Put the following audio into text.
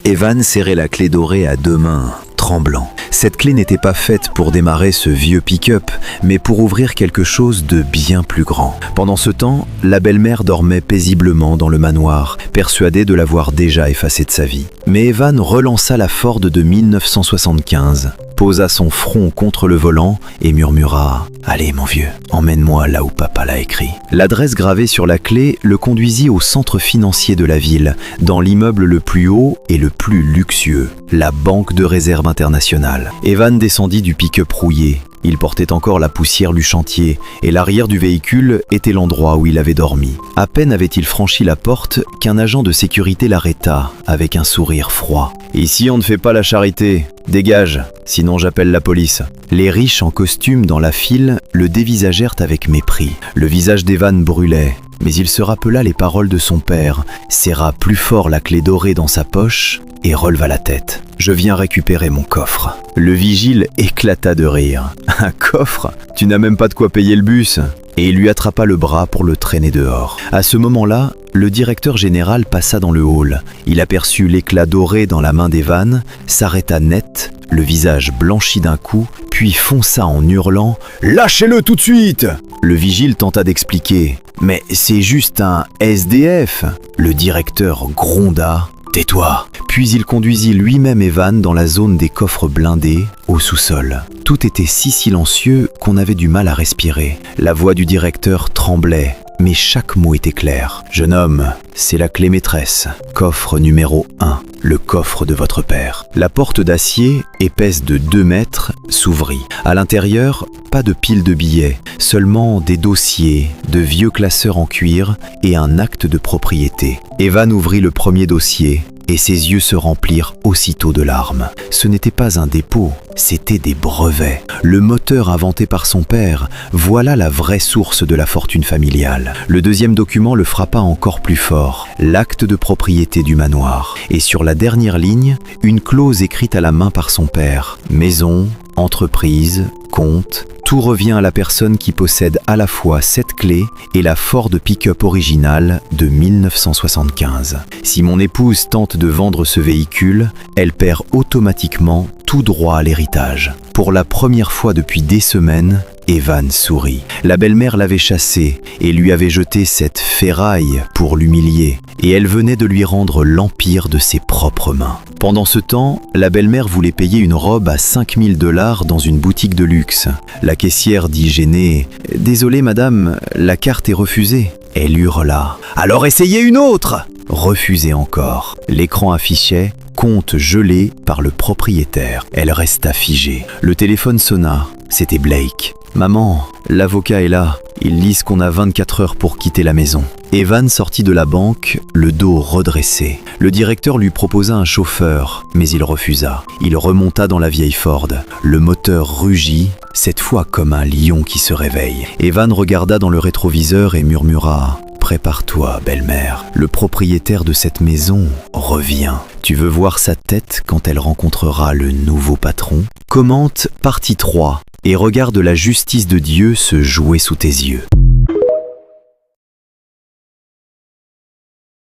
Evan serrait la clé dorée à deux mains, tremblant. Cette clé n'était pas faite pour démarrer ce vieux pick-up, mais pour ouvrir quelque chose de bien plus grand. Pendant ce temps, la belle-mère dormait paisiblement dans le manoir, persuadée de l'avoir déjà effacée de sa vie. Mais Evan relança la Ford de 1975, posa son front contre le volant et murmura « Allez mon vieux, emmène-moi là où papa l'a écrit ». L'adresse gravée sur la clé le conduisit au centre financier de la ville, dans l'immeuble le plus haut et le plus luxueux, la Banque de Réserve Internationale. Evan descendit du pick-up rouillé. Il portait encore la poussière du chantier et l'arrière du véhicule était l'endroit où il avait dormi. À peine avait-il franchi la porte qu'un agent de sécurité l'arrêta avec un sourire froid. « Ici on ne fait pas la charité, dégage, sinon j'appelle la police ». Les riches en costume dans la file le dévisagèrent avec mépris. Le visage d'Evan brûlait, mais il se rappela les paroles de son père, serra plus fort la clé dorée dans sa poche et releva la tête. « Je viens récupérer mon coffre ». Le vigile éclata de rire. « Un coffre ? Tu n'as même pas de quoi payer le bus ?» Et il lui attrapa le bras pour le traîner dehors. À ce moment-là, le directeur général passa dans le hall. Il aperçut l'éclat doré dans la main d'Evan, s'arrêta net, le visage blanchi d'un coup, puis fonça en hurlant « Lâchez-le tout de suite !» Le vigile tenta d'expliquer « Mais c'est juste un SDF !» Le directeur gronda « Tais-toi !» Puis il conduisit lui-même Evan dans la zone des coffres blindés, au sous-sol. Tout était si silencieux qu'on avait du mal à respirer. La voix du directeur tremblait, mais chaque mot était clair. « Jeune homme, c'est la clé maîtresse. Coffre numéro 1, le coffre de votre père. » La porte d'acier, épaisse de 2 mètres, s'ouvrit. À l'intérieur, pas de pile de billets, seulement des dossiers, de vieux classeurs en cuir et un acte de propriété. Evan ouvrit le premier dossier et ses yeux se remplirent aussitôt de larmes. Ce n'était pas un dépôt, c'était des brevets. Le moteur inventé par son père, voilà la vraie source de la fortune familiale. Le deuxième document le frappa encore plus fort, l'acte de propriété du manoir. Et sur la dernière ligne, une clause écrite à la main par son père. Maison, entreprise, compte, tout revient à la personne qui possède à la fois cette clé et la Ford pick-up originale de 1975. Si mon épouse tente de vendre ce véhicule, elle perd automatiquement tout droit à l'héritage. Pour la première fois depuis des semaines, Evan sourit. La belle-mère l'avait chassé et lui avait jeté cette ferraille pour l'humilier. Et elle venait de lui rendre l'empire de ses propres mains. Pendant ce temps, la belle-mère voulait payer une robe à 5 000 $ dans une boutique de luxe. La caissière dit gênée « Désolée madame, la carte est refusée ». Elle hurla « Alors essayez une autre !» Refusée encore. L'écran affichait « Compte gelé par le propriétaire ». Elle resta figée. Le téléphone sonna. C'était Blake. « Maman, l'avocat est là. Ils disent qu'on a 24 heures pour quitter la maison. » Evan sortit de la banque, le dos redressé. Le directeur lui proposa un chauffeur, mais il refusa. Il remonta dans la vieille Ford. Le moteur rugit, cette fois comme un lion qui se réveille. Evan regarda dans le rétroviseur et murmura « Prépare-toi, belle-mère. Le propriétaire de cette maison revient. Tu veux voir sa tête quand elle rencontrera le nouveau patron ? Commente partie 3 et regarde la justice de Dieu se jouer sous tes yeux.